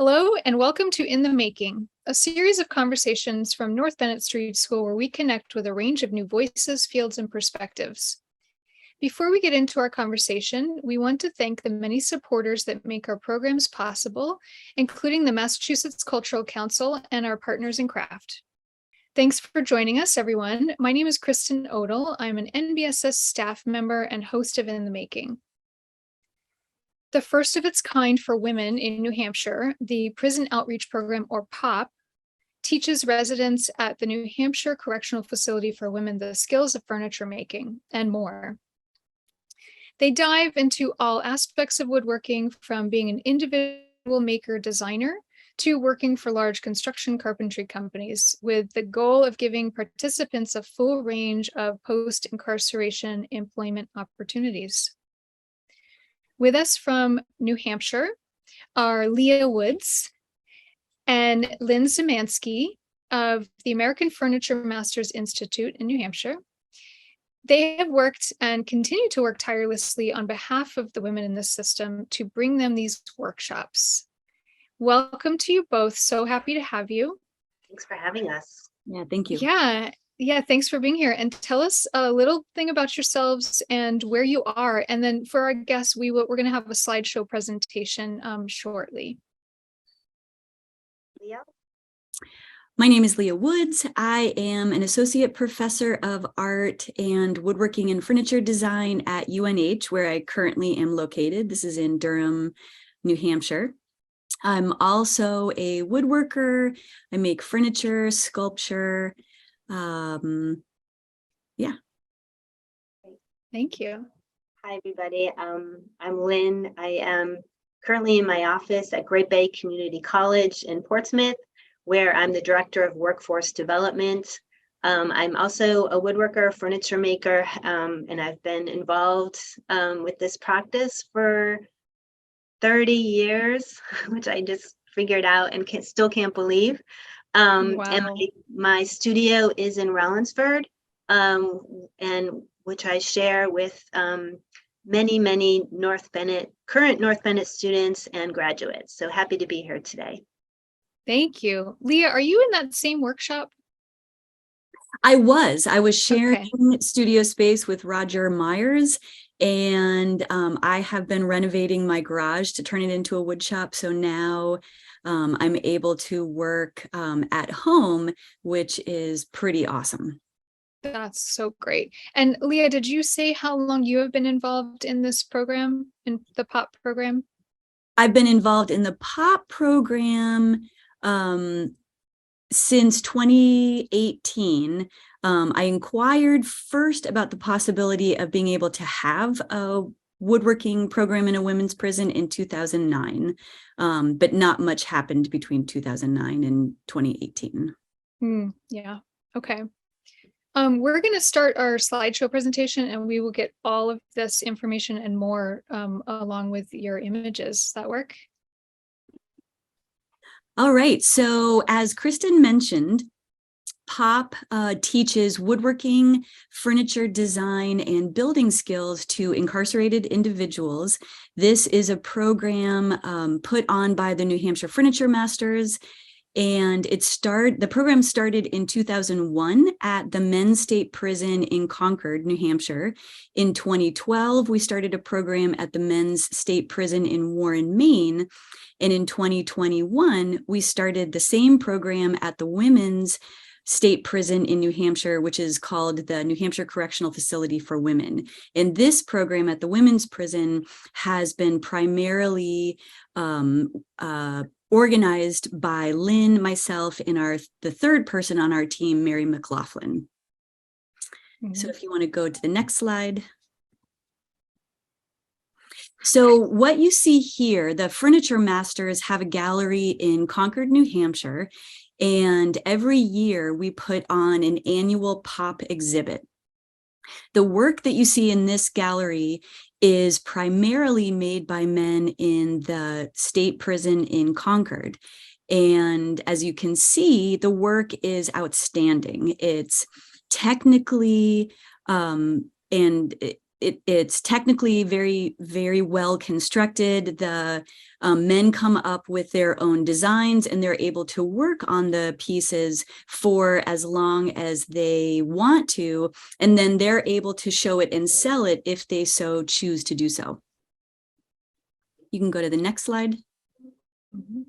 Hello, and welcome to In the Making, a series of conversations from North Bennett Street School where we connect with a range of new voices, fields, and perspectives. Before we get into our conversation, we want to thank the many supporters that make our programs possible, including the Massachusetts Cultural Council and our partners in craft. Thanks for joining us, everyone. My name is Kristen Odell. I'm an NBSS staff member and host of In the Making. The first of its kind for women in New Hampshire, the Prison Outreach Program, or POP, teaches residents at the New Hampshire Correctional Facility for Women the skills of furniture making and more. They dive into all aspects of woodworking, from being an individual maker designer to working for large construction carpentry companies, with the goal of giving participants a full range of post-incarceration employment opportunities. With us from New Hampshire are Leah Woods and Lynn Szymanski of the American Furniture Masters Institute in New Hampshire. They have worked and continue to work tirelessly on behalf of the women in this system to bring them these workshops. Welcome to you both. So happy to have you. Thanks for having us. Yeah, thank you. Yeah, thanks for being here. And tell us a little thing about yourselves and where you are. And then for our guests, we're going to have a slideshow presentation shortly. Leah? My name is Leah Woods. I am an associate professor of art and woodworking and furniture design at UNH, where I currently am located. This is in Durham, New Hampshire. I'm also a woodworker. I make furniture, sculpture. Yeah. Thank you. Hi, everybody. I'm Lynn. I am currently in my office at Great Bay Community College in Portsmouth, where I'm the director of workforce development. I'm also a woodworker, furniture maker, and I've been involved with this practice for 30 years, which I just figured out and still can't believe. Wow. And my studio is in Rollinsford, and which I share with many current North Bennett students and graduates. So happy to be here today. Thank you. Leah, are you in that same workshop? I was sharing studio space with Roger Myers, and I have been renovating my garage to turn it into a wood shop. So now I'm able to work at home, which is pretty awesome. That's so great. And Leah, did you say how long you have been involved in this program, in the POP program? I've been involved in the POP program since 2018. I inquired first about the possibility of being able to have a woodworking program in a women's prison in 2009, but not much happened between 2009 and 2018. Yeah, okay. We're going to start our slideshow presentation, and we will get all of this information and more along with your images. Does that work? All right, so as Kristen mentioned, POP teaches woodworking, furniture design, and building skills to incarcerated individuals. This is a program put on by the New Hampshire Furniture Masters, and the program started in 2001 at the Men's State Prison in Concord, New Hampshire. In 2012, we started a program at the Men's State Prison in Warren, Maine. And in 2021, we started the same program at the Women's State Prison in New Hampshire, which is called the New Hampshire Correctional Facility for Women. And this program at the women's prison has been primarily organized by Lynn, myself, and the third person on our team, Mary McLaughlin. So if you want to go to the next slide. So what you see here, the Furniture Masters have a gallery in Concord, New Hampshire, and every year we put on an annual POP exhibit. The work that you see in this gallery is primarily made by men in the state prison in Concord. And as you can see, the work is outstanding. It's technically and it's technically very, very well constructed. The men come up with their own designs, and they're able to work on the pieces for as long as they want to, and then they're able to show it and sell it if they so choose to do so. You can go to the next slide. Mhm.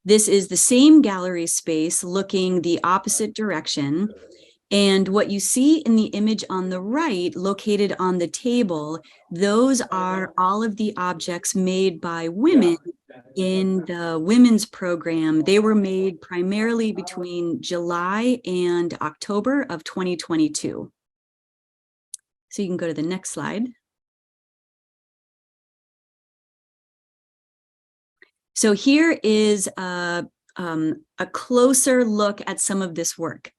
This is the same gallery space looking the opposite direction. And what you see in the image on the right, located on the table, those are all of the objects made by women in the women's program. They were made primarily between July and October of 2022. So you can go to the next slide. So here is a closer look at some of this work.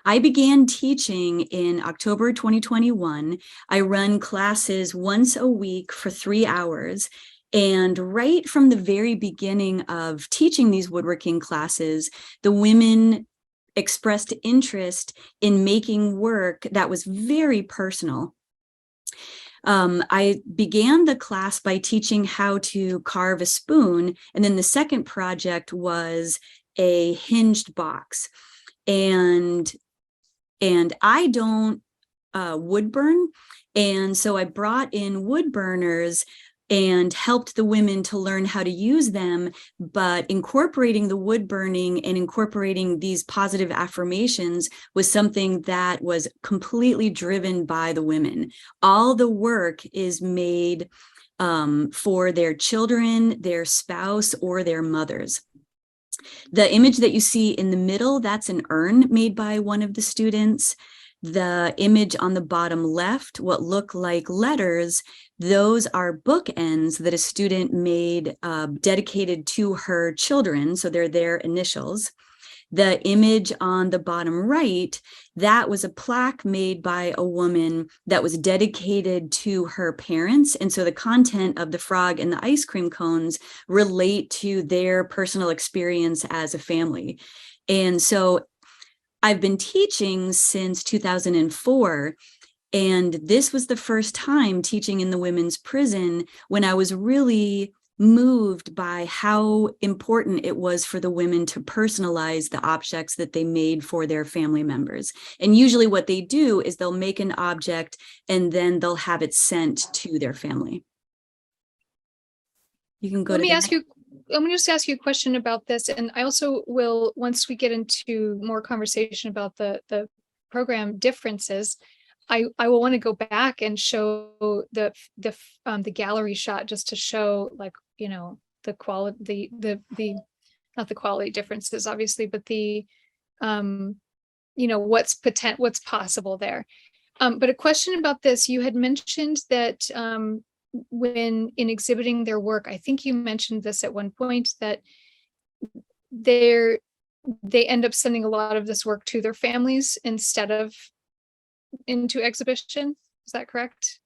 I began teaching in October 2021. I run classes once a week for 3 hours. And right from the very beginning of teaching these woodworking classes, the women expressed interest in making work that was very personal. I began the class by teaching how to carve a spoon, and then the second project was a hinged box. And I don't wood burn, and so I brought in wood burners and helped the women to learn how to use them, but incorporating the wood burning and incorporating these positive affirmations was something that was completely driven by the women. All the work is made for their children, their spouse, or their mothers. The image that you see in the middle, that's an urn made by one of the students. The image on the bottom left, what look like letters, those are bookends that a student made dedicated to her children, so they're their initials. The image on the bottom right, that was a plaque made by a woman that was dedicated to her parents. And so the content of the frog and the ice cream cones relate to their personal experience as a family. And so I've been teaching since 2004. And this was the first time teaching in the women's prison when I was really moved by how important it was for the women to personalize the objects that they made for their family members. And usually what they do is they'll make an object and then they'll have it sent to their family. You can go Let me just ask you a question about this. And I also will, once we get into more conversation about the program differences, I will want to go back and show the gallery shot just to show, like, you know, the quality, the not the quality differences, obviously, but the you know, what's possible there. But a question about this, you had mentioned that when in exhibiting their work, I think you mentioned this at one point, that they end up sending a lot of this work to their families instead of into exhibition. Is that correct?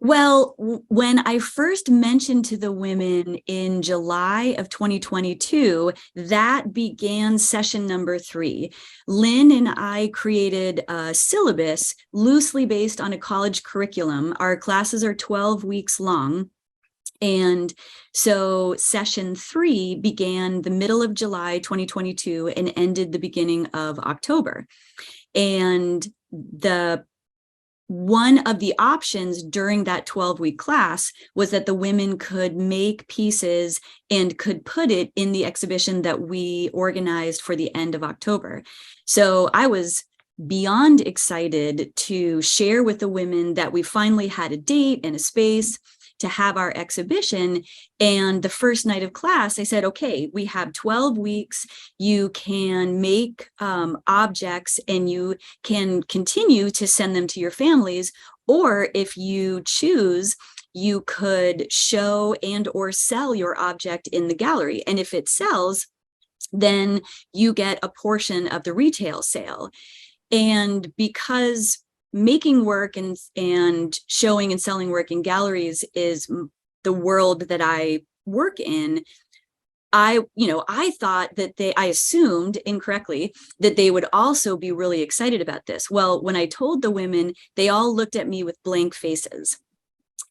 Well, when I first mentioned to the women in July of 2022, that began session number 3. Lynn and I created a syllabus loosely based on a college curriculum. Our classes are 12 weeks long. And so session 3 began the middle of July 2022 and ended the beginning of October. And one of the options during that 12-week class was that the women could make pieces and could put it in the exhibition that we organized for the end of October. So I was beyond excited to share with the women that we finally had a date and a space to have our exhibition. And the first night of class, I said, okay, we have 12 weeks. You can make objects and you can continue to send them to your families. Or if you choose, you could show and or sell your object in the gallery. And if it sells, then you get a portion of the retail sale. And because making work and showing and selling work in galleries is the world that I work in, I thought that I assumed incorrectly that they would also be really excited about this. Well, when I told the women, they all looked at me with blank faces.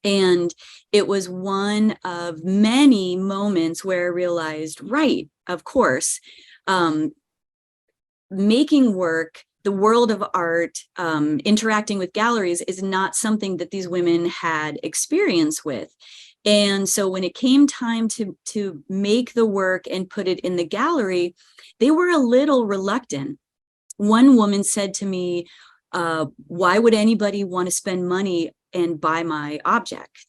And it was one of many moments where I realized, right, of course, making work, the world of art, interacting with galleries is not something that these women had experience with. And so when it came time to make the work and put it in the gallery, they were a little reluctant. One woman said to me, why would anybody want to spend money and buy my object?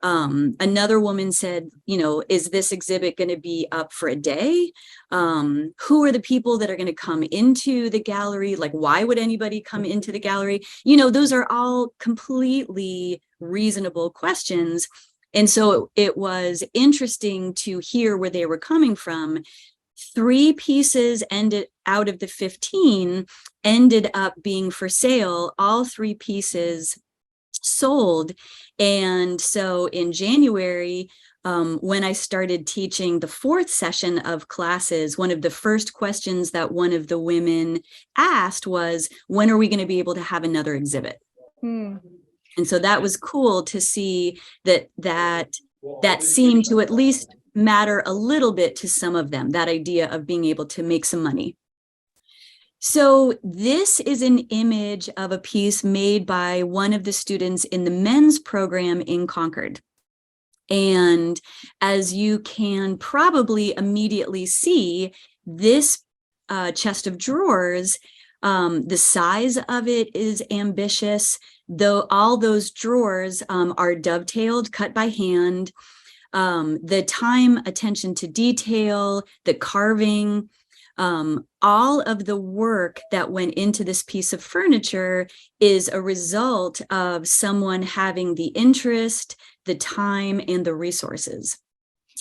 Another woman said, is this exhibit going to be up for a day? Who are the people that are going to come into the gallery? Like, why would anybody come into the gallery? Those are all completely reasonable questions. And so it was interesting to hear where they were coming from. 3 pieces ended out of the 15 ended up being for sale. All 3 pieces sold. And so in January, when I started teaching the 4th session of classes, one of the first questions that one of the women asked was, when are we going to be able to have another exhibit? And so that was cool to see that seemed to at least matter a little bit to some of them, that idea of being able to make some money. So this is an image of a piece made by one of the students in the men's program in Concord. And as you can probably immediately see, this chest of drawers, the size of it is ambitious, though all those drawers are dovetailed, cut by hand. The time, attention to detail, the carving, all of the work that went into this piece of furniture is a result of someone having the interest, the time, and the resources.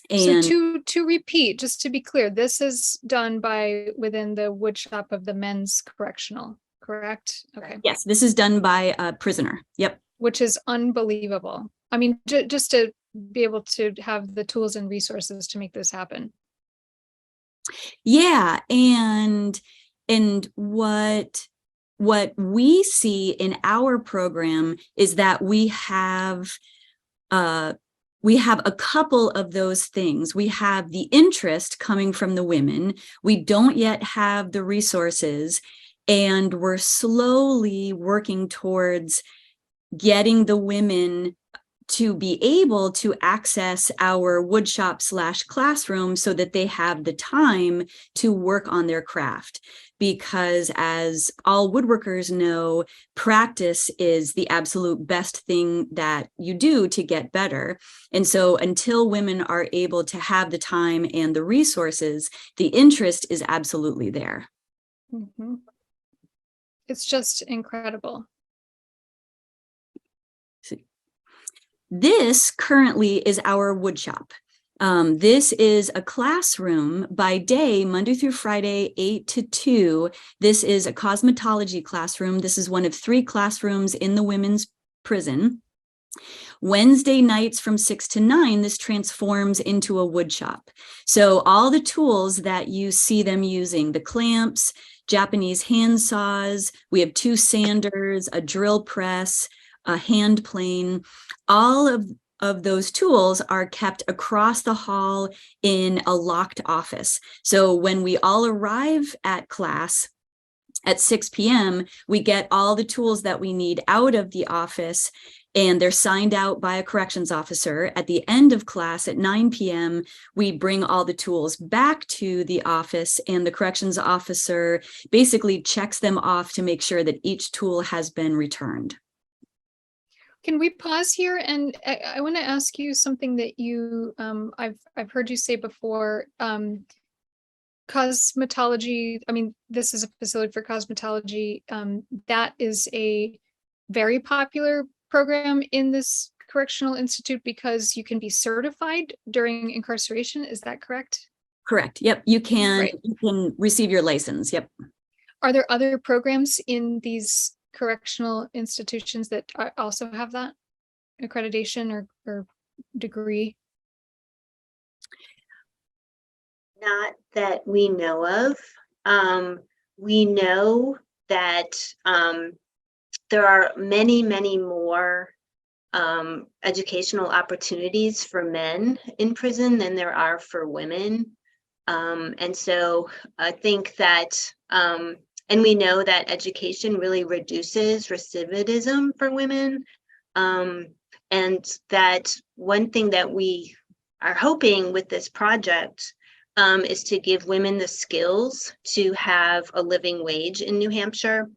And so to repeat, just to be clear, this is done within the wood shop of the men's correctional, correct? Okay. Yes, this is done by a prisoner. Yep. Which is unbelievable. I mean, just to be able to have the tools and resources to make this happen. Yeah, and what we see in our program is that we have a couple of those things. We have the interest coming from the women. We don't yet have the resources, and we're slowly working towards getting the women to be able to access our woodshop / classroom so that they have the time to work on their craft. Because as all woodworkers know, practice is the absolute best thing that you do to get better. And so until women are able to have the time and the resources, the interest is absolutely there. Mm-hmm. It's just incredible. This currently is our woodshop. This is a classroom by day, Monday through Friday, 8 to 2. This is a cosmetology classroom. This is one of 3 classrooms in the women's prison. Wednesday nights from 6 to 9, this transforms into a woodshop. So all the tools that you see them using, the clamps, Japanese hand saws, we have 2 sanders, a drill press, a hand plane, all of those tools are kept across the hall in a locked office. So when we all arrive at class at 6 p.m., we get all the tools that we need out of the office, and they're signed out by a corrections officer. At the end of class at 9 p.m., we bring all the tools back to the office, and the corrections officer basically checks them off to make sure that each tool has been returned. Can we pause here? And I want to ask you something that you, I've heard you say before. Cosmetology, I mean, this is a facility for cosmetology. That is a very popular program in this correctional institute because you can be certified during incarceration. Is that correct? Correct. Yep. You can, Right. You can receive your license. Yep. Are there other programs in these correctional institutions that also have that accreditation or degree? Not that we know of. We know that there are many, many more educational opportunities for men in prison than there are for women. And so I think that, and we know that education really reduces recidivism for women. And that one thing that we are hoping with this project is to give women the skills to have a living wage in New Hampshire.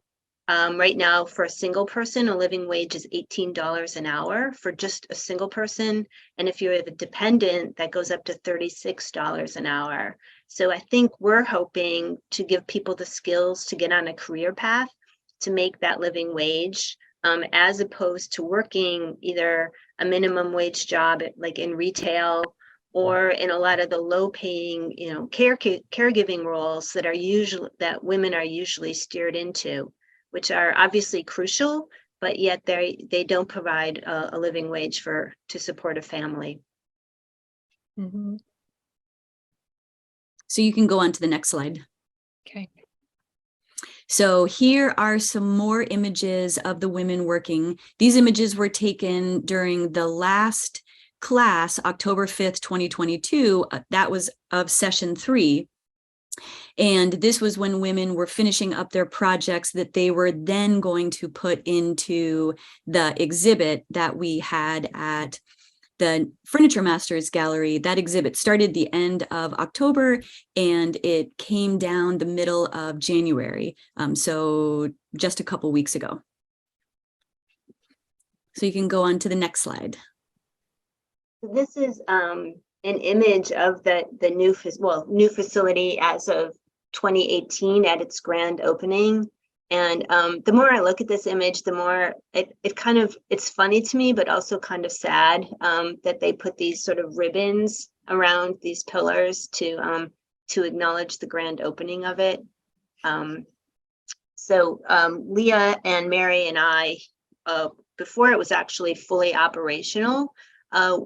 Right now, for a single person, a living wage is $18 an hour for just a single person. And if you have a dependent, that goes up to $36 an hour. So I think we're hoping to give people the skills to get on a career path to make that living wage, as opposed to working either a minimum wage job like in retail or in a lot of the low paying, caregiving roles that women are usually steered into, which are obviously crucial, but yet they don't provide a living wage to support a family. Mhm. So you can go on to the next slide. Okay. So here are some more images of the women working. These images were taken during the last class, October 5th, 2022. That was of session 3. And this was when women were finishing up their projects that they were then going to put into the exhibit that we had at the Furniture Masters Gallery. That exhibit started the end of October and it came down the middle of January. So just a couple weeks ago. So you can go on to the next slide. This is an image of the new facility as of 2018 at its grand opening. And the more I look at this image, the more it's funny to me, but also kind of sad that they put these sort of ribbons around these pillars to acknowledge the grand opening of it. So Leah and Mary and I, before it was actually fully operational,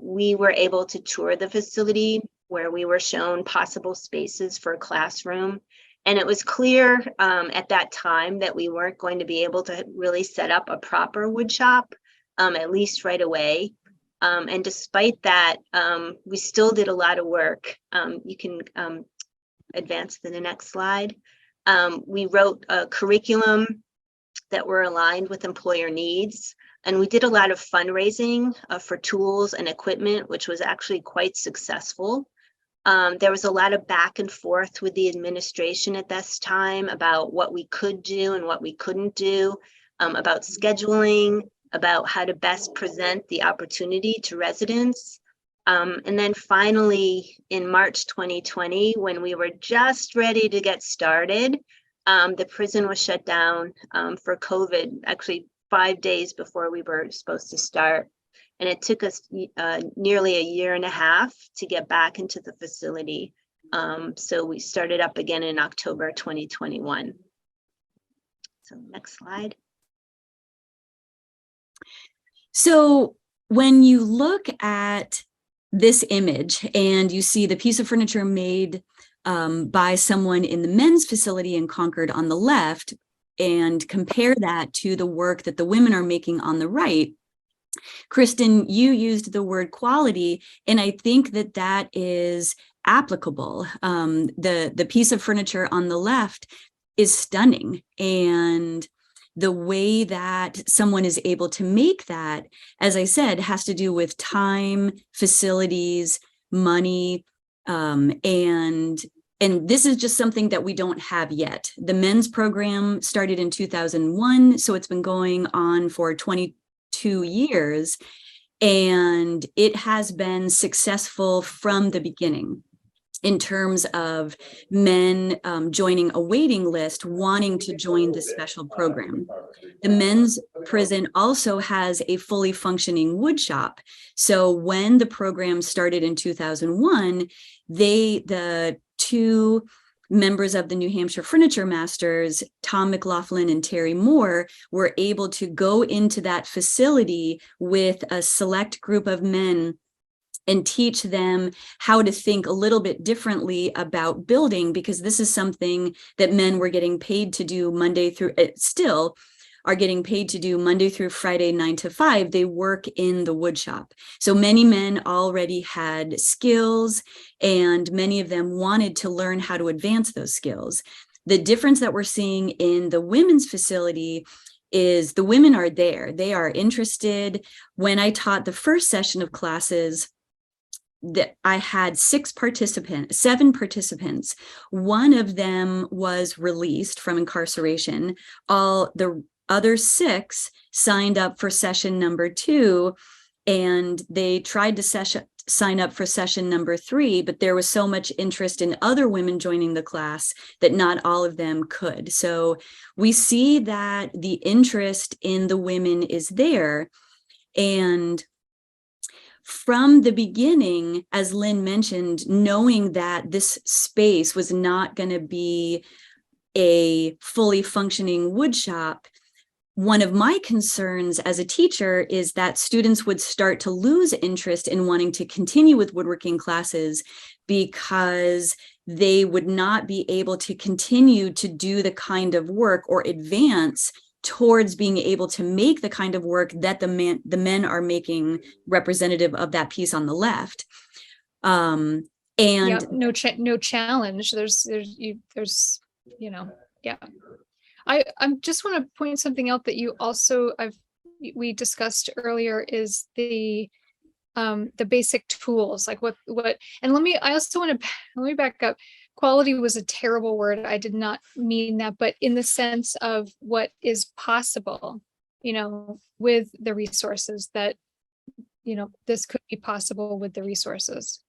we were able to tour the facility where we were shown possible spaces for a classroom. And it was clear at that time that we weren't going to be able to really set up a proper wood shop, at least right away. And despite that, we still did a lot of work. You can advance to the next slide. We wrote a curriculum that were aligned with employer needs. And we did a lot of fundraising for tools and equipment, which was actually quite successful. There was a lot of back and forth with the administration at this time about what we could do and what we couldn't do, about scheduling, about how to best present the opportunity to residents. And then finally, in March 2020, when we were just ready to get started, the prison was shut down for COVID, actually 5 days before we were supposed to start. And it took us nearly a year and a half to get back into the facility. So we started up again in October 2021. So next slide. So when you look at this image and you see the piece of furniture made by someone in the men's facility in Concord on the left, and compare that to the work that the women are making on the right, Kristen, you used the word quality, and I think that that is applicable. The piece of furniture on the left is stunning, and the way that someone is able to make that, as I said, has to do with time, facilities, money, and this is just something that we don't have yet. The men's program started in 2001, so it's been going on for 22 years, and it has been successful from the beginning in terms of men joining a waiting list, wanting to join this special program. The men's prison also has a fully functioning wood shop. So when the program started in 2001, the two members of the New Hampshire Furniture Masters, Tom McLaughlin and Terry Moore, were able to go into that facility with a select group of men and teach them how to think a little bit differently about building, because this is something that men were getting paid to do Monday through, still are getting paid to do Monday through Friday, 9 to 5. They work in the wood shop. So many men already had skills, and many of them wanted to learn how to advance those skills. The difference that we're seeing in the women's facility is the women are there. They are interested. When I taught the first session of classes, that I had 7 participants. One of them was released from incarceration. All the other 6 signed up for session number 2, and they tried to sign up for session number 3, but there was so much interest in other women joining the class that not all of them could. So we see that the interest in the women is there. And from the beginning, as Lynn mentioned, knowing that this space was not going to be a fully functioning wood shop, one of my concerns as a teacher is that students would start to lose interest in wanting to continue with woodworking classes because they would not be able to continue to do the kind of work or advance towards being able to make the kind of work that the men are making, representative of that piece on the left. And yeah, no challenge. There's yeah. I just want to point something out that you also we discussed earlier is the basic tools, like what and let me back up. Quality was a terrible word. I did not mean that, but in the sense of what is possible, with the resources that, this could be possible with the resources.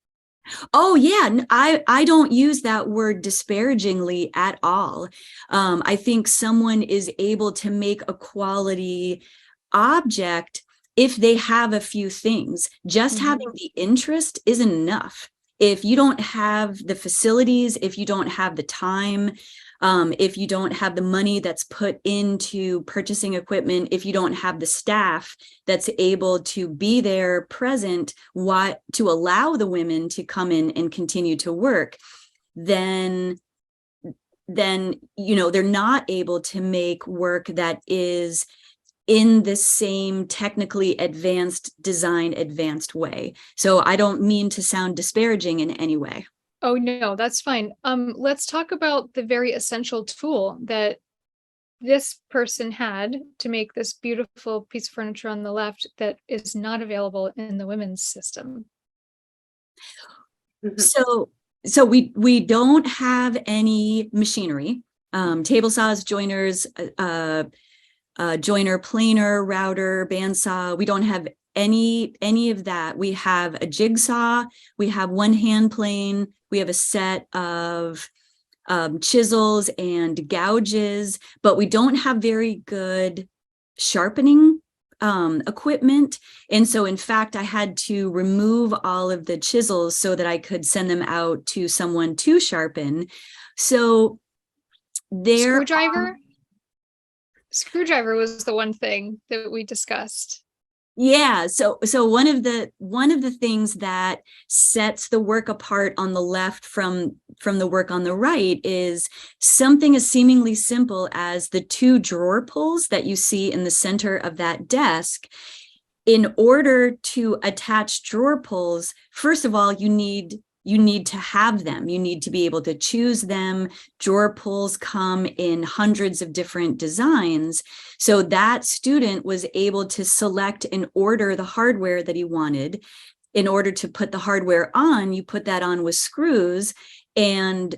Oh yeah, I don't use that word disparagingly at all. I think someone is able to make a quality object if they have a few things. Just having the interest isn't enough. If you don't have the facilities, if you don't have the time, if you don't have the money that's put into purchasing equipment, if you don't have the staff that's able to be there present, to allow the women to come in and continue to work, then they're not able to make work that is in the same technically advanced way. So I don't mean to sound disparaging in any way. Oh, no, that's fine. Let's talk about the very essential tool that this person had to make this beautiful piece of furniture on the left that is not available in the women's system. So we don't have any machinery, table saws, joiners, joiner, planer, router, bandsaw. We don't have any of that. We have a jigsaw, we have one hand plane, we have a set of chisels and gouges, but we don't have very good sharpening equipment. And so in fact, I had to remove all of the chisels so that I could send them out to someone to sharpen. So there Screwdriver was the one thing that we discussed. Yeah, so one of the things that sets the work apart on the left from the work on the right is something as seemingly simple as the 2 drawer pulls that you see in the center of that desk. In order to attach drawer pulls, first of all, you need to have them. You need to be able to choose them. Drawer pulls come in hundreds of different designs. So that student was able to select and order the hardware that he wanted. In order to put the hardware on, you put that on with screws, and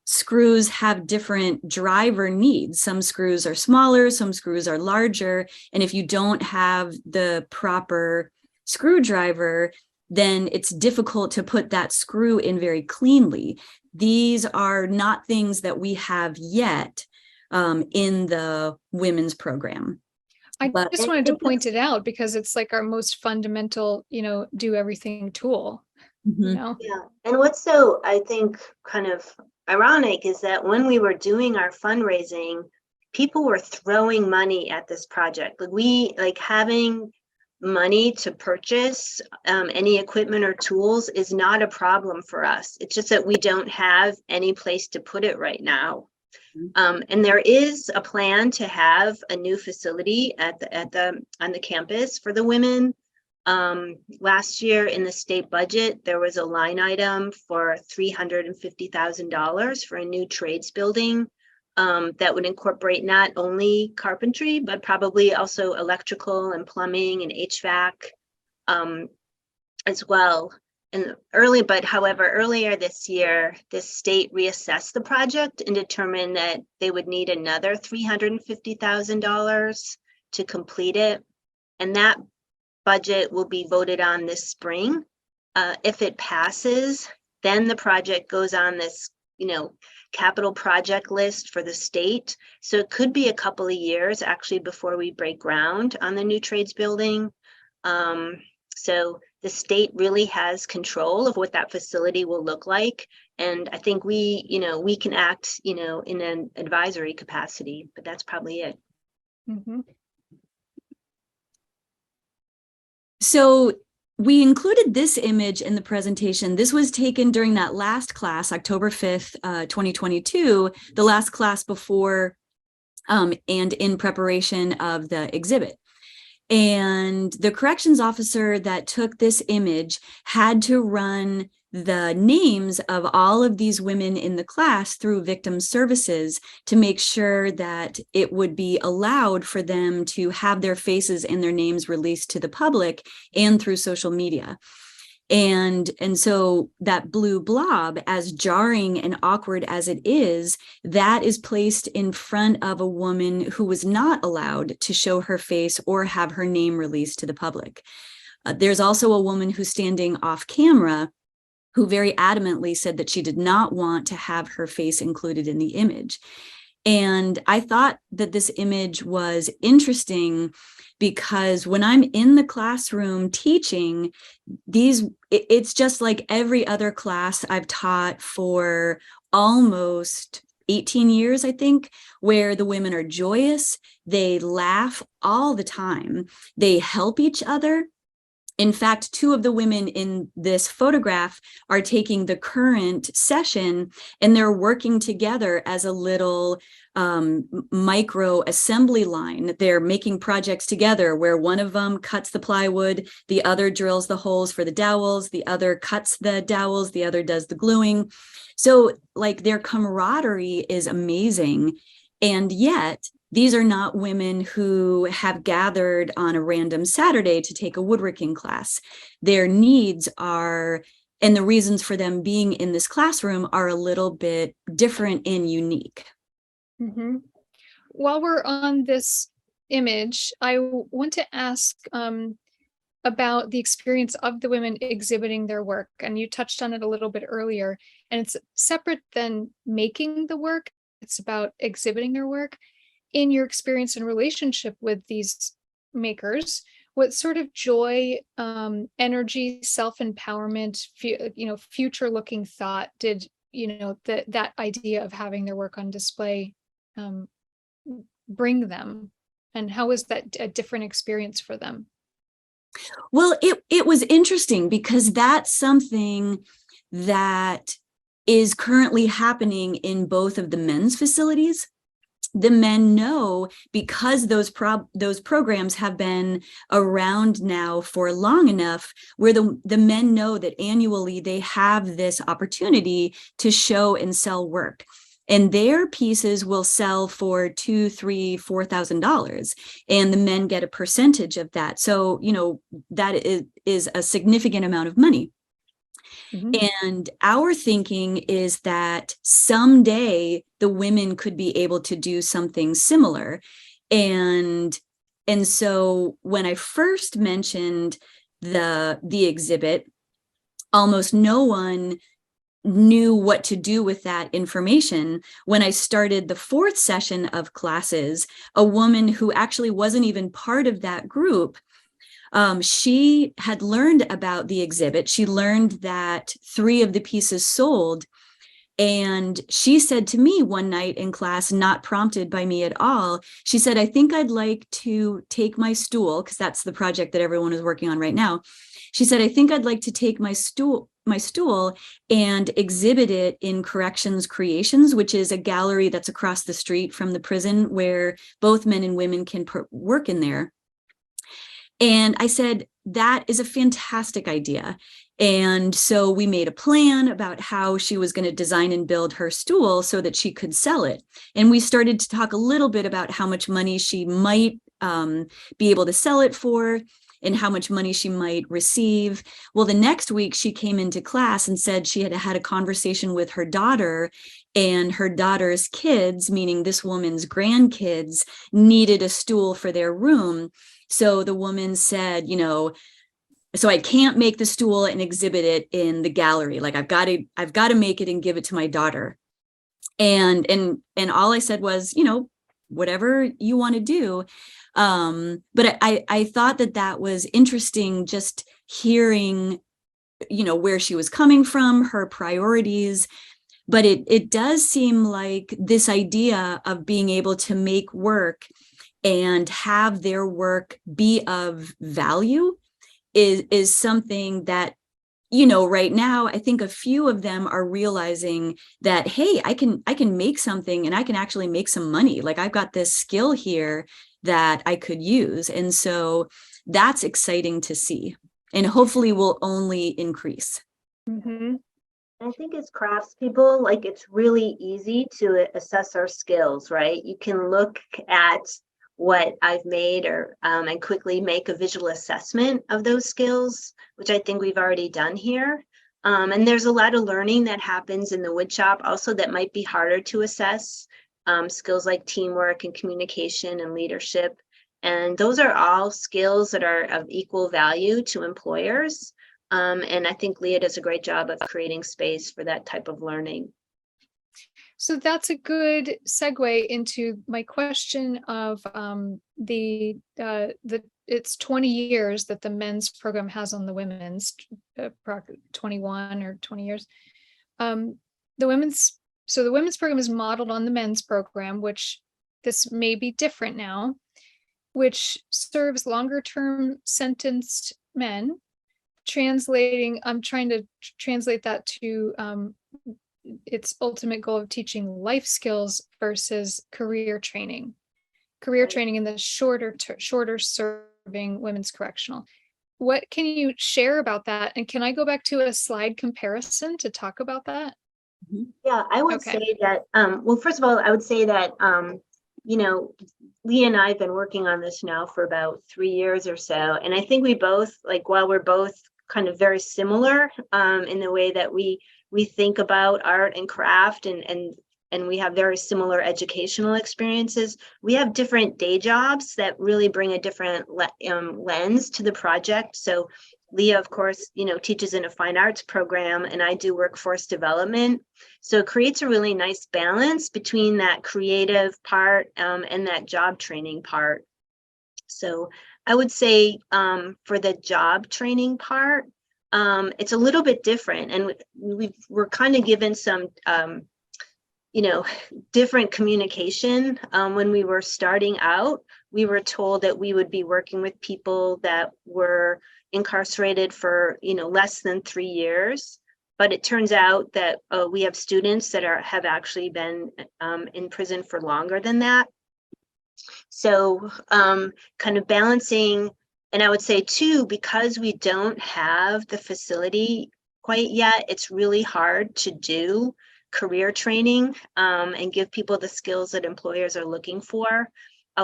screws have different driver needs. Some screws are smaller, some screws are larger. And if you don't have the proper screwdriver, then it's difficult to put that screw in very cleanly. These are not things that we have yet in the women's program. I just wanted to point it out because it's like our most fundamental, do everything tool. Yeah. And what's so, I think, kind of ironic is that when we were doing our fundraising, people were throwing money at this project. Having money to purchase any equipment or tools is not a problem for us. It's just that we don't have any place to put it right now. And there is a plan to have a new facility on the campus for the women. Last year in the state budget, there was a line item for $350,000 for a new trades building that would incorporate not only carpentry, but probably also electrical and plumbing and HVAC as well. And earlier this year, the state reassessed the project and determined that they would need another $350,000 to complete it. And that budget will be voted on this spring. If it passes, then the project goes on this, capital project list for the state. So it could be a couple of years actually before we break ground on the new trades building. So the state really has control of what that facility will look like. And I think we can act, in an advisory capacity, but that's probably it. Mm-hmm. So we included this image in the presentation. This was taken during that last class, October 5th, 2022, the last class before and in preparation of the exhibit. And the corrections officer that took this image had to run the names of all of these women in the class through victim services to make sure that it would be allowed for them to have their faces and their names released to the public and through social media. And so that blue blob, as jarring and awkward as it is, that is placed in front of a woman who was not allowed to show her face or have her name released to the public. There's also a woman who's standing off camera who very adamantly said that she did not want to have her face included in the image. And I thought that this image was interesting because when I'm in the classroom teaching, it's just like every other class I've taught for almost 18 years, I think, where the women are joyous, they laugh all the time, they help each other. In fact, two of the women in this photograph are taking the current session and they're working together as a little micro assembly line. They're making projects together where one of them cuts the plywood, the other drills the holes for the dowels, the other cuts the dowels, the other does the gluing. So like their camaraderie is amazing. And yet these are not women who have gathered on a random Saturday to take a woodworking class. Their needs are, and the reasons for them being in this classroom are a little bit different and unique. Mm-hmm. While we're on this image, I want to ask about the experience of the women exhibiting their work. And you touched on it a little bit earlier, and it's separate than making the work. It's about exhibiting their work. In your experience and relationship with these makers, what sort of joy, energy, self-empowerment, future-looking thought did, that idea of having their work on display bring them? And how was that a different experience for them? Well, it was interesting because that's something that is currently happening in both of the men's facilities. The men know, because those programs have been around now for long enough, where the men know that annually they have this opportunity to show and sell work. And their pieces will sell for $2,000, $3,000, $4,000, and the men get a percentage of that. So, that is a significant amount of money. Mm-hmm. And our thinking is that someday the women could be able to do something similar. And so when I first mentioned the exhibit, almost no one knew what to do with that information. When I started the fourth session of classes, a woman who actually wasn't even part of that group, she had learned about the exhibit. She learned that 3 of the pieces sold, And she said to me one night in class, not prompted by me at all, she said, I think I'd like to take my stool, because that's the project that everyone is working on right now. She said, I think I'd like to take my stool and exhibit it in Corrections Creations, which is a gallery that's across the street from the prison where both men and women can work in there. And I said, that is a fantastic idea. And so we made a plan about how she was going to design and build her stool so that she could sell it. And we started to talk a little bit about how much money she might be able to sell it for and how much money she might receive. Well, the next week she came into class and said she had had a conversation with her daughter, and her daughter's kids, meaning this woman's grandkids, needed a stool for their room. So the woman said, so I can't make the stool and exhibit it in the gallery. Like I've got to make it and give it to my daughter. And all I said was, whatever you want to do. But I thought that was interesting, just hearing, where she was coming from, her priorities. But it does seem like this idea of being able to make work and have their work be of value is something that, right now, I think a few of them are realizing that, hey, I can make something and I can actually make some money. Like I've got this skill here that I could use. And so that's exciting to see, and hopefully will only increase. Mm-hmm. I think as craftspeople, like it's really easy to assess our skills, right? You can look at what I've made and quickly make a visual assessment of those skills, which I think we've already done here. And there's a lot of learning that happens in the wood shop also that might be harder to assess, skills like teamwork and communication and leadership. And those are all skills that are of equal value to employers. And I think Leah does a great job of creating space for that type of learning. So that's a good segue into my question of it's 20 years that the men's program has on the women's, 21 or 20 years. The women's program is modeled on the men's program, which this may be different now, which serves longer term sentenced men. I'm trying to translate that to its ultimate goal of teaching life skills versus career training in the shorter serving women's correctional. What can you share about that? And can I go back to a slide comparison to talk about that? Yeah, I would say that, well, first of all, I would say that, Leah and I have been working on this now for about 3 years or so. And I think we both, while we're both kind of very similar in the way that we think about art and craft, and we have very similar educational experiences, we have different day jobs that really bring a different lens to the project. So Leah, of course, teaches in a fine arts program, and I do workforce development. So it creates a really nice balance between that creative part and that job training part. So I would say for the job training part, it's a little bit different, and we're kind of given some different communication. When we were starting out, we were told that we would be working with people that were incarcerated for less than 3 years, but it turns out that we have students that have actually been in prison for longer than that. So kind of balancing, and I would say too, because we don't have the facility quite yet, it's really hard to do career training and give people the skills that employers are looking for.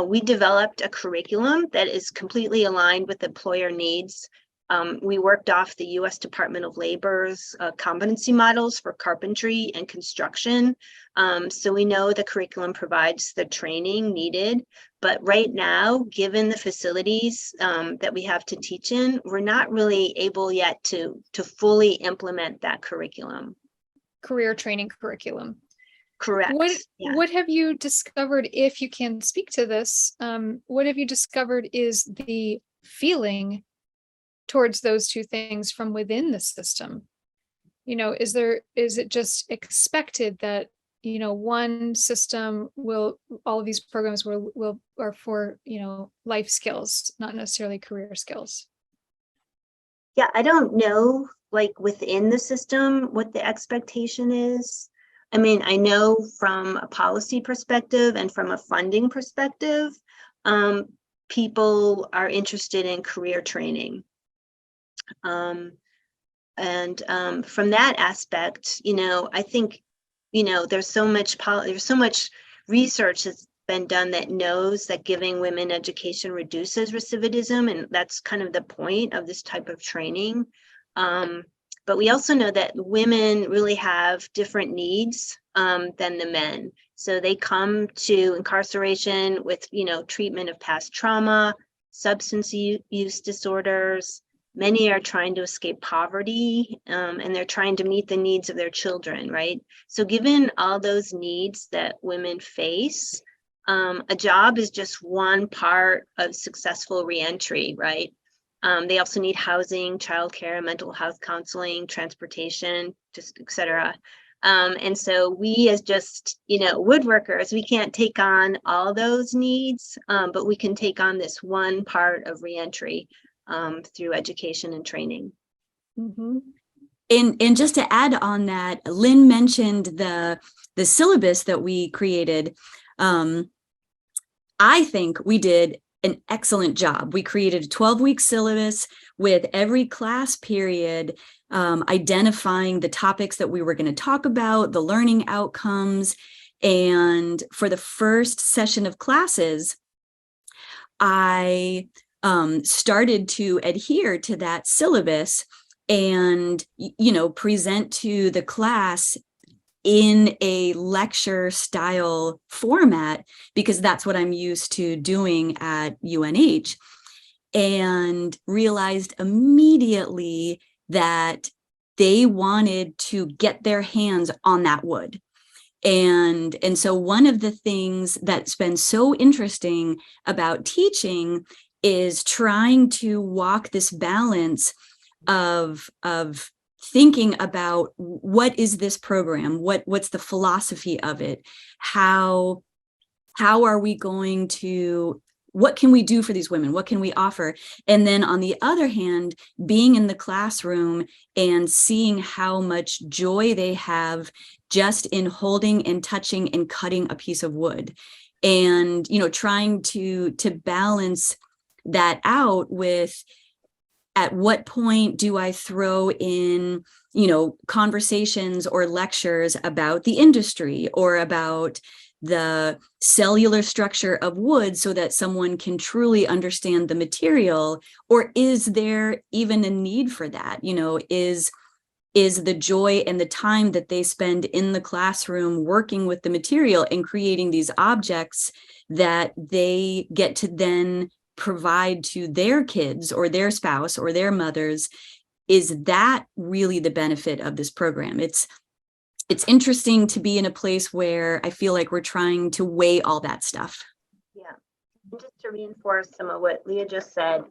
We developed a curriculum that is completely aligned with employer needs. We worked off the U.S. Department of Labor's competency models for carpentry and construction. So we know the curriculum provides the training needed. But right now, given the facilities that we have to teach in, we're not really able yet to fully implement that curriculum. Career training curriculum. Correct. What have you discovered, if you can speak to this, what have you discovered is the feeling towards those two things from within the system? is it just expected that, one system all of these programs are for, life skills, not necessarily career skills? Yeah, I don't know, like within the system, what the expectation is. I mean, I know from a policy perspective and from a funding perspective, people are interested in career training. And from that aspect, I think, there's so much research that's been done that knows that giving women education reduces recidivism, and that's kind of the point of this type of training. But we also know that women really have different needs than the men. So they come to incarceration with, treatment of past trauma, substance use disorders. Many are trying to escape poverty, and they're trying to meet the needs of their children, right? So given all those needs that women face, a job is just one part of successful reentry, right? They also need housing, childcare, mental health counseling, transportation, just et cetera. And so we as just, woodworkers, we can't take on all those needs, but we can take on this one part of reentry through education and training. Mm-hmm. And just to add on that, Lynn mentioned the syllabus that we created. I think we did an excellent job. We created a 12-week syllabus with every class period identifying the topics that we were going to talk about, the learning outcomes. And for the first session of classes, I started to adhere to that syllabus and, present to the class in a lecture style format, because that's what I'm used to doing at UNH, and realized immediately that they wanted to get their hands on that wood. And so one of the things that's been so interesting about teaching is trying to walk this balance of thinking about what is this program, what's the philosophy of it, how are we going to, what can we do for these women, what can we offer, and then on the other hand, being in the classroom and seeing how much joy they have just in holding and touching and cutting a piece of wood, and trying to balance that out with, at what point do I throw in, conversations or lectures about the industry or about the cellular structure of wood so that someone can truly understand the material? Or is there even a need for that? Is the joy and the time that they spend in the classroom working with the material and creating these objects that they get to then provide to their kids or their spouse or their mothers, is that really the benefit of this program? It's interesting to be in a place where I feel like we're trying to weigh all that stuff. Yeah, and just to reinforce some of what Leah just said,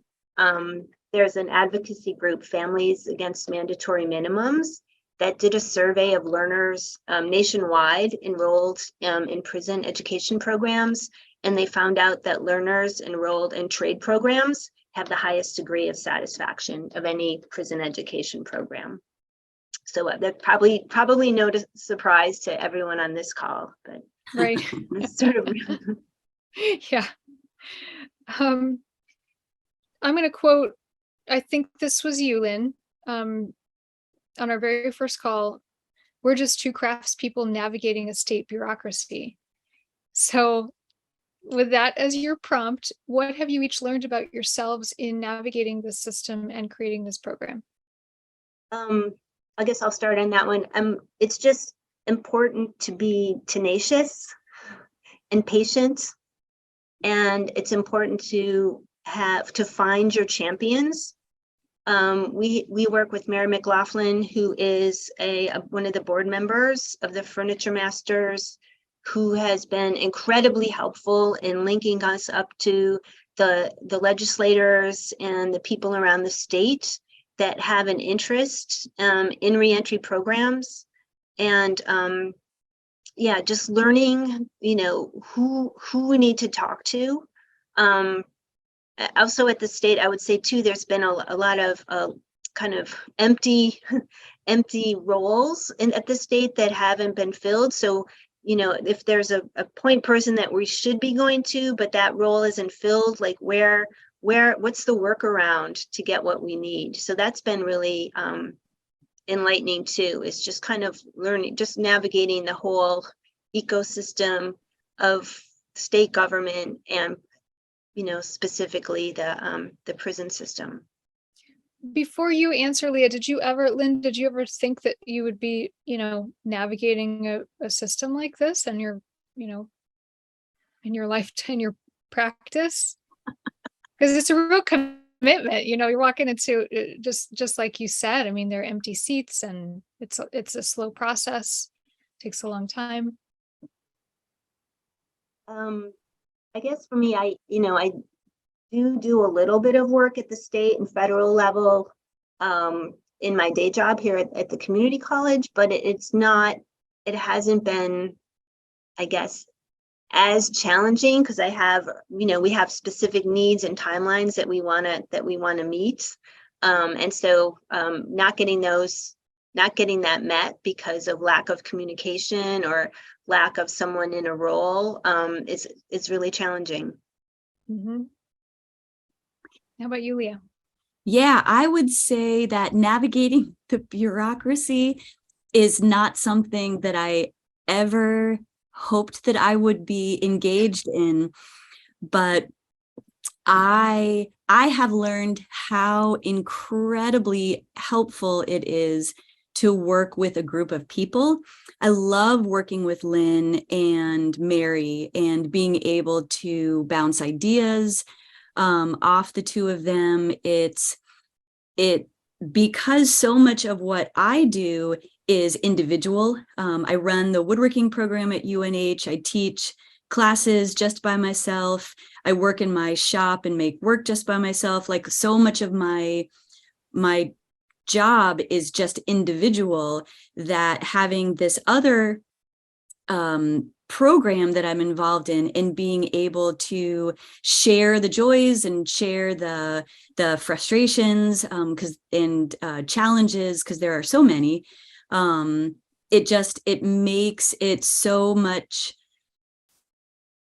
there's an advocacy group, Families Against Mandatory Minimums, that did a survey of learners nationwide enrolled in prison education programs. And they found out that learners enrolled in trade programs have the highest degree of satisfaction of any prison education program. So that probably no surprise to everyone on this call, but right. sort of. Yeah. I'm going to quote, I think this was you, Lynn, on our very first call. We're just two craftspeople navigating a state bureaucracy. So with that as your prompt, what have you each learned about yourselves in navigating this system and creating this program? I guess I'll start on that one. It's just important to be tenacious and patient, and it's important to find your champions. We work with Mary McLaughlin, who is one of the board members of the Furniture Masters, who has been incredibly helpful in linking us up to the legislators and the people around the state. that have an interest in reentry programs, and yeah, just learning, who we need to talk to. Also at the state, I would say too, there's been a lot of kind of empty roles at the state that haven't been filled. So, if there's a point person that we should be going to, but that role isn't filled, like what's the workaround to get what we need? So that's been really enlightening too. It's just kind of learning, just navigating the whole ecosystem of state government and specifically the prison system. Before you answer, Leah, Lynn, did you ever think that you would be, navigating a system like this and your, in your lifetime, your practice? Because it's a real commitment, you're walking into just like you said. I mean, there are empty seats and it's a slow process, takes a long time. I guess for me, I do a little bit of work at the state and federal level in my day job here at the community college, but it hasn't been, I guess, as challenging because we have specific needs and timelines that we want to meet. And so not getting that met because of lack of communication or lack of someone in a role, it's really challenging. Mm-hmm. How about you, Leah? Yeah, I would say that navigating the bureaucracy is not something that I ever hoped that I would be engaged in, but I have learned how incredibly helpful it is to work with a group of people. I love working with Lynn and Mary and being able to bounce ideas off the two of them. Because so much of what I do is individual. I run the woodworking program at UNH. I teach classes just by myself. I work in my shop and make work just by myself. Like so much of my job is just individual, that having this other program that I'm involved in and being able to share the joys and share the frustrations and challenges, because there are so many, it makes it so much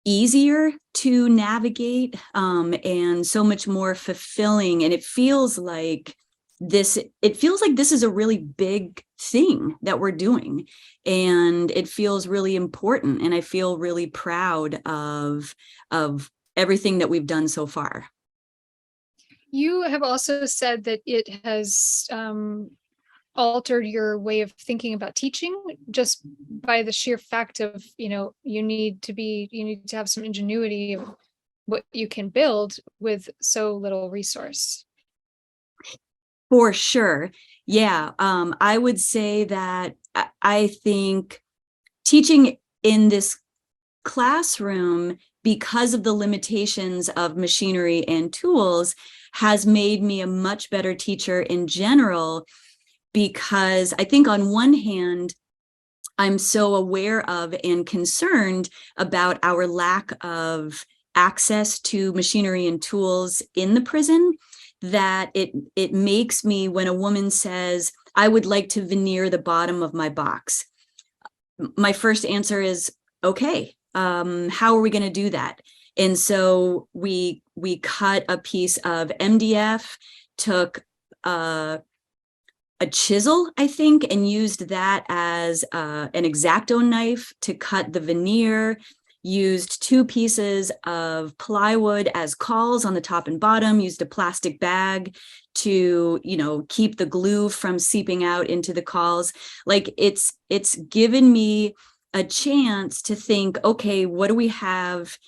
easier to navigate and so much more fulfilling. And it feels like this is a really big thing that we're doing, and it feels really important, and I feel really proud of everything that we've done so far. You have also said that it has altered your way of thinking about teaching just by the sheer fact of, you need to have some ingenuity of what you can build with so little resource. For sure. Yeah. I would say that I think teaching in this classroom, because of the limitations of machinery and tools, has made me a much better teacher in general, because I think on one hand, I'm so aware of and concerned about our lack of access to machinery and tools in the prison, that it makes me, when a woman says, I would like to veneer the bottom of my box, my first answer is, okay, how are we going to do that? And so we cut a piece of MDF, took a chisel, I think, and used that as an X-Acto knife to cut the veneer, used 2 pieces of plywood as cawls on the top and bottom, used a plastic bag to, keep the glue from seeping out into the cawls. Like it's given me a chance to think, okay, what do we have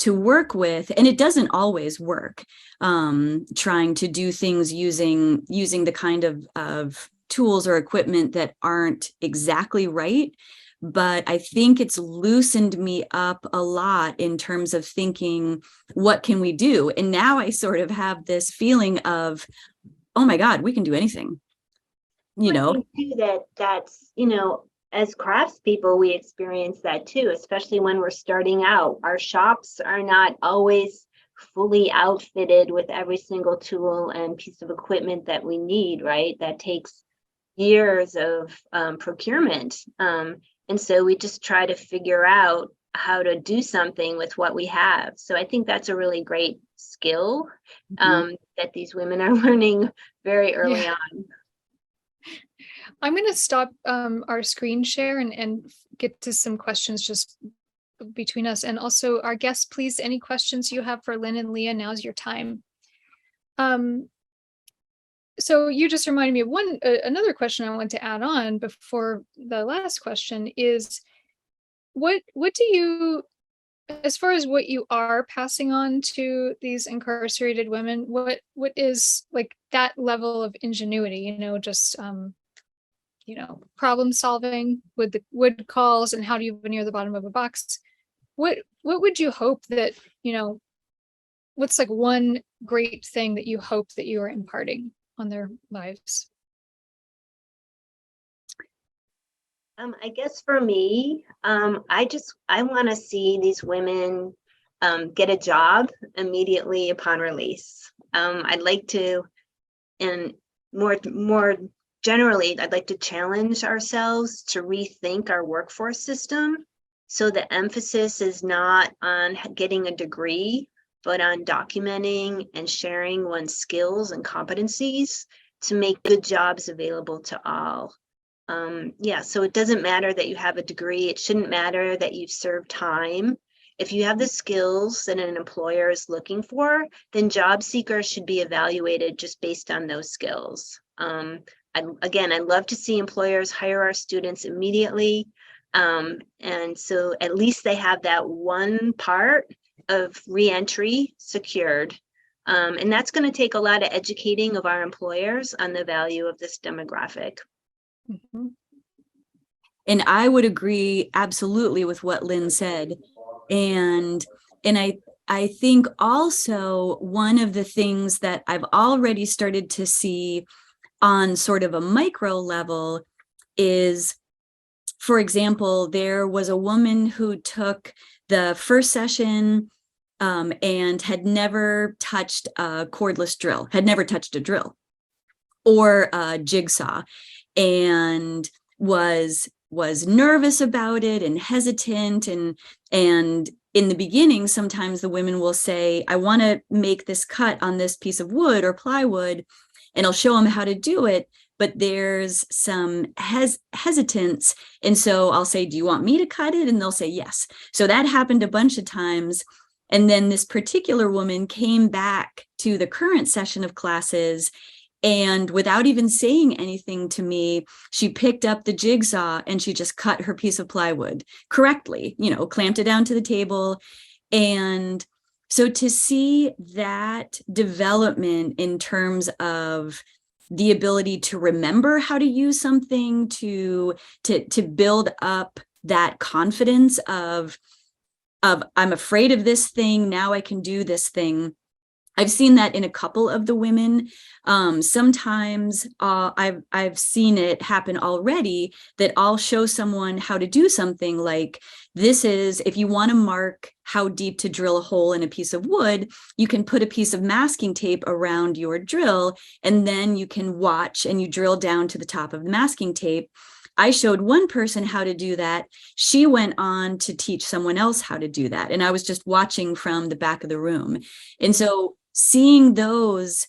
to work with? And it doesn't always work, trying to do things using the kind of tools or equipment that aren't exactly right. But I think it's loosened me up a lot in terms of thinking, what can we do? And now I sort of have this feeling of, oh my God, we can do anything. You I know, think too that's, as craftspeople, we experience that too, especially when we're starting out. Our shops are not always fully outfitted with every single tool and piece of equipment that we need, right? That takes years of procurement. And so we just try to figure out how to do something with what we have. So I think that's a really great skill that these women are learning very early on. I'm going to stop our screen share and get to some questions just between us. And also our guests, please, any questions you have for Lynn and Leah, now's your time. So you just reminded me of another question I want to add on before the last question is, what do you, as far as what you are passing on to these incarcerated women, what is like that level of ingenuity, just problem solving with the wood calls and how do you veneer the bottom of a box? What would you hope that, what's like one great thing that you hope that you are imparting on their lives? I guess for me, I want to see these women get a job immediately upon release. I'd like to, and more generally, I'd like to challenge ourselves to rethink our workforce system. So the emphasis is not on getting a degree, but on documenting and sharing one's skills and competencies to make good jobs available to all. So it doesn't matter that you have a degree. It shouldn't matter that you've served time. If you have the skills that an employer is looking for, then job seekers should be evaluated just based on those skills. I'd love to see employers hire our students immediately. And so at least they have that one part of reentry secured. And that's going to take a lot of educating of our employers on the value of this demographic. Mm-hmm. And I would agree absolutely with what Lynn said. And I think also one of the things that I've already started to see on sort of a micro level is, for example, there was a woman who took the first session and had never touched a cordless drill, had never touched a drill or a jigsaw, and was nervous about it and hesitant. And in the beginning, sometimes the women will say, I want to make this cut on this piece of wood or plywood, and I'll show them how to do it. But there's some hesitance. And so I'll say, do you want me to cut it? And they'll say, yes. So that happened a bunch of times. And then this particular woman came back to the current session of classes, and without even saying anything to me, she picked up the jigsaw and she just cut her piece of plywood correctly, clamped it down to the table. And so to see that development in terms of the ability to remember how to use something, to build up that confidence of I'm afraid of this thing, now I can do this thing. I've seen that in a couple of the women. Sometimes I've seen it happen already, that I'll show someone how to do something like, this is, if you want to mark how deep to drill a hole in a piece of wood, you can put a piece of masking tape around your drill, and then you can watch and you drill down to the top of the masking tape. I showed one person how to do that. She went on to teach someone else how to do that. And I was just watching from the back of the room. And so seeing those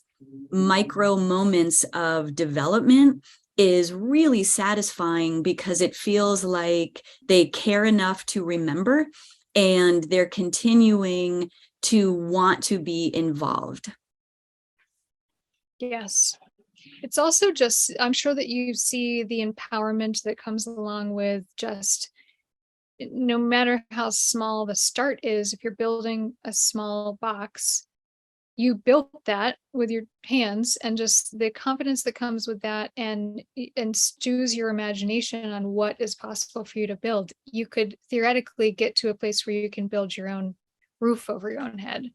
micro moments of development is really satisfying, because it feels like they care enough to remember and they're continuing to want to be involved. Yes. It's also just, I'm sure that you see the empowerment that comes along with just, no matter how small the start is, if you're building a small box, you built that with your hands, and just the confidence that comes with that, and stews your imagination on what is possible for you to build. You could theoretically get to a place where you can build your own roof over your own head.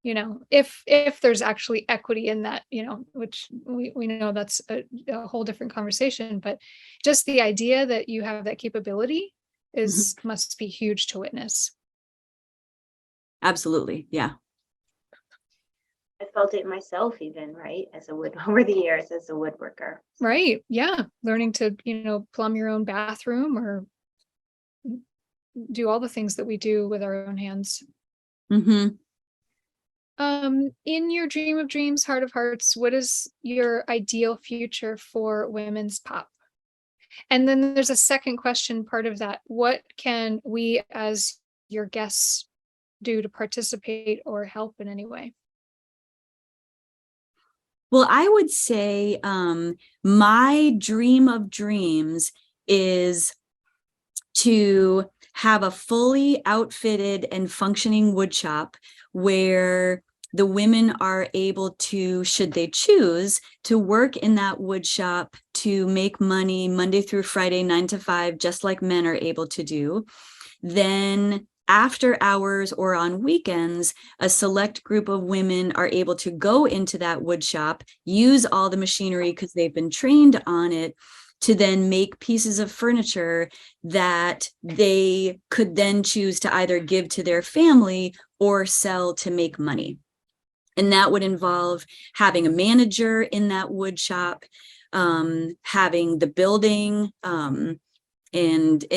if there's actually equity in that, which we know that's a whole different conversation, but just the idea that you have that capability must be huge to witness. Absolutely. Yeah. I felt it myself even, right? Over the years as a woodworker. Right. Yeah. Learning to, plumb your own bathroom or do all the things that we do with our own hands. Mm-hmm. In your dream of dreams, heart of hearts, what is your ideal future for women's pop? And then there's a second question part of that. What can we as your guests do to participate or help in any way? Well, I would say my dream of dreams is to have a fully outfitted and functioning wood shop where the women are able to, should they choose, to work in that wood shop to make money Monday through Friday, 9 to 5, just like men are able to do. Then after hours or on weekends, a select group of women are able to go into that wood shop, use all the machinery because they've been trained on it, to then make pieces of furniture that they could then choose to either give to their family or sell to make money. And that would involve having a manager in that wood shop, having the building, and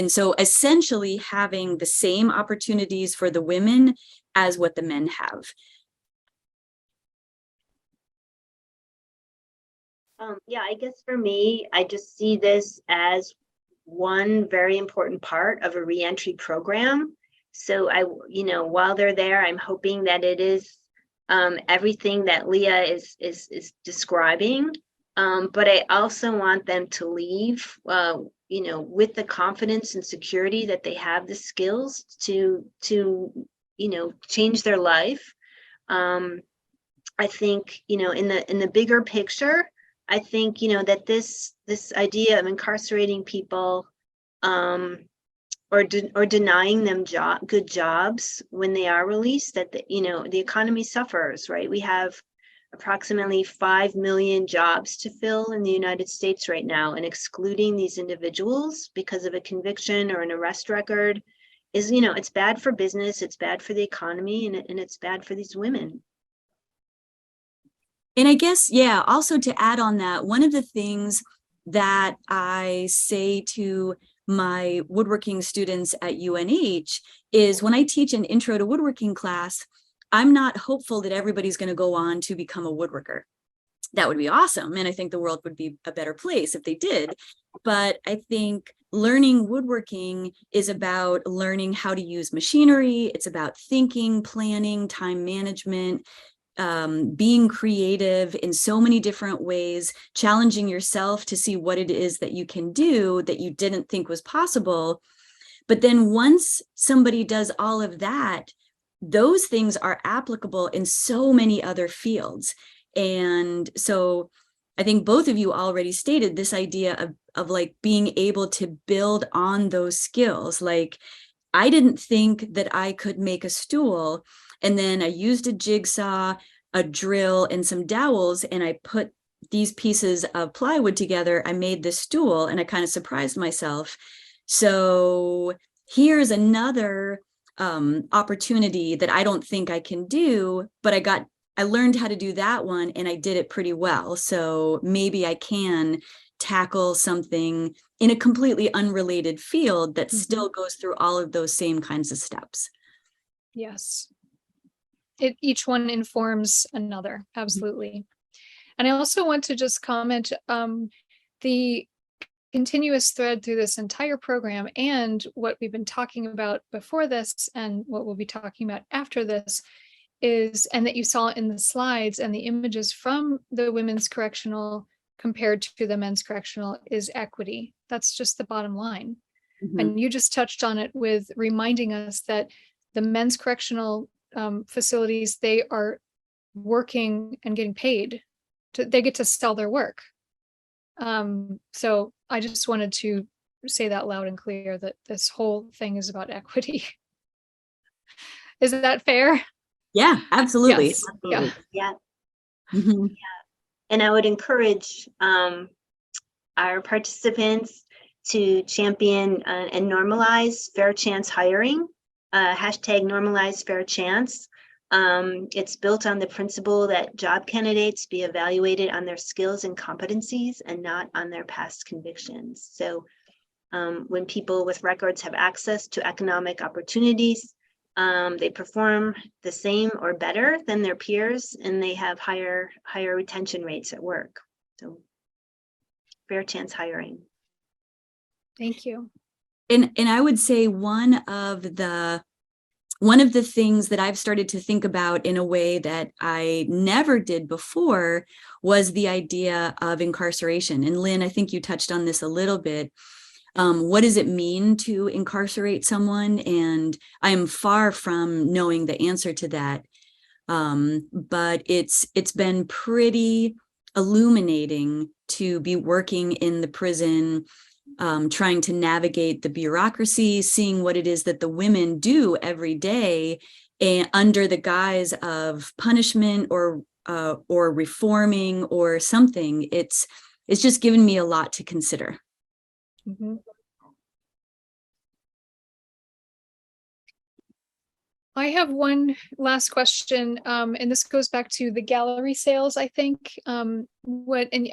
so essentially having the same opportunities for the women as what the men have. Yeah, I guess for me, I just see this as one very important part of a reentry program. So while they're there, I'm hoping that it is everything that Leah is describing. But I also want them to leave, with the confidence and security that they have the skills to change their life. I think, in the bigger picture, I think, that this idea of incarcerating people or denying them good jobs when they are released, that the economy suffers, right? We have approximately 5 million jobs to fill in the United States right now, and excluding these individuals because of a conviction or an arrest record is, it's bad for business, it's bad for the economy, and it's bad for these women. And I guess, yeah, also to add on that, one of the things that I say to my woodworking students at UNH is when I teach an intro to woodworking class, I'm not hopeful that everybody's going to go on to become a woodworker. That would be awesome. And I think the world would be a better place if they did. But I think learning woodworking is about learning how to use machinery. It's about thinking, planning, time management, being creative in so many different ways, challenging yourself to see what it is that you can do that you didn't think was possible. But then once somebody does all of that, those things are applicable in so many other fields. And so I think both of you already stated this idea of like being able to build on those skills. Like, I didn't think that I could make a stool, and then I used a jigsaw, a drill, and some dowels, and I put these pieces of plywood together. I made this stool, and I kind of surprised myself. So here's another opportunity that I don't think I can do, but I learned how to do that one, and I did it pretty well. So maybe I can tackle something in a completely unrelated field that still goes through all of those same kinds of steps. Yes. Each one informs another. Absolutely. And I also want to just comment, the continuous thread through this entire program and what we've been talking about before this and what we'll be talking about after this is, and that you saw in the slides and the images from the women's correctional compared to the men's correctional, is equity. That's just the bottom line. And you just touched on it with reminding us that the men's correctional facilities, they are working and getting paid. They get to sell their work. So I just wanted to say that loud and clear, that this whole thing is about equity. Is that fair? Yeah, absolutely. Yes. Absolutely. Yeah. Mhm. And I would encourage our participants to champion and normalize fair chance hiring, hashtag normalize fair chance. It's built on the principle that job candidates be evaluated on their skills and competencies and not on their past convictions. So when people with records have access to economic opportunities, they perform the same or better than their peers, and they have higher retention rates at work. So fair chance hiring. Thank you. And I would say one of the things that I've started to think about in a way that I never did before was the idea of incarceration. And Lynn, I think you touched on this a little bit. What does it mean to incarcerate someone? And I am far from knowing the answer to that. But it's been pretty illuminating to be working in the prison, trying to navigate the bureaucracy, seeing what it is that the women do every day, and under the guise of punishment or reforming or something. It's just given me a lot to consider. Mhm. I have one last question, and this goes back to the gallery sales, I think. And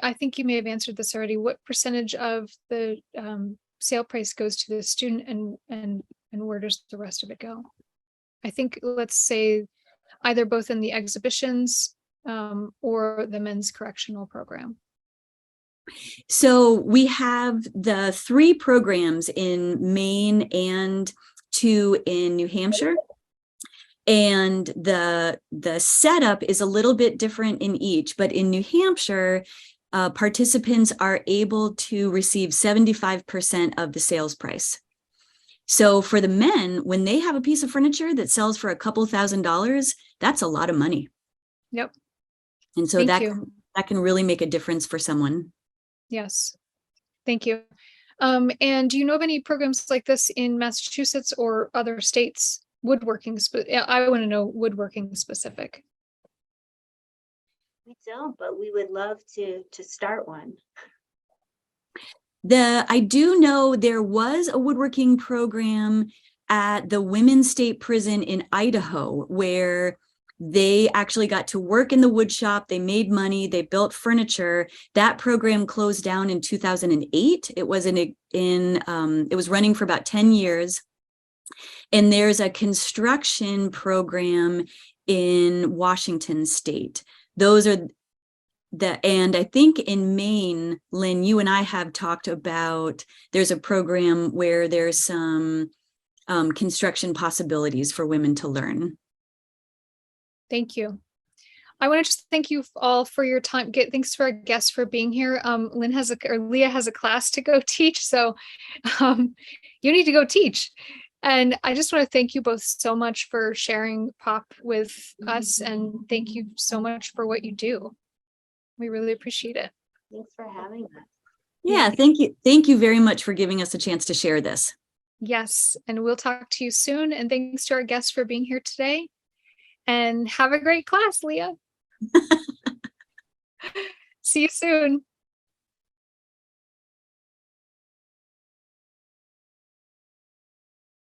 I think you may have answered this already. What percentage of the sale price goes to the student, and where does the rest of it go? I think, let's say, either both in the exhibitions or the men's correctional program. So we have the 3 programs in Maine and 2 in New Hampshire. And the setup is a little bit different in each, but in New Hampshire, participants are able to receive 75% of the sales price. So for the men, when they have a piece of furniture that sells for a couple $1,000s, that's a lot of money. Yep. And so that can really make a difference for someone. Yes. Thank you. And do you know of any programs like this in Massachusetts or other states? Woodworking, I want to know woodworking specific. We don't, but we would love to start one. I do know there was a woodworking program at the Women's State Prison in Idaho where they actually got to work in the wood shop. They made money. They built furniture. That program closed down in 2008. It was it was running for about 10 years. And there's a construction program in Washington State. Those are and I think in Maine, Lynn, you and I have talked about, there's a program where there's some construction possibilities for women to learn. Thank you. I want to just thank you all for your time. Thanks to our guests for being here. Leah has a class to go teach, so you need to go teach. And I just want to thank you both so much for sharing POP with us, and thank you so much for what you do. We really appreciate it. Thanks for having us. Yeah, thank you. Thank you very much for giving us a chance to share this. Yes, and we'll talk to you soon. And thanks to our guests for being here today. And have a great class, Leah. See you soon.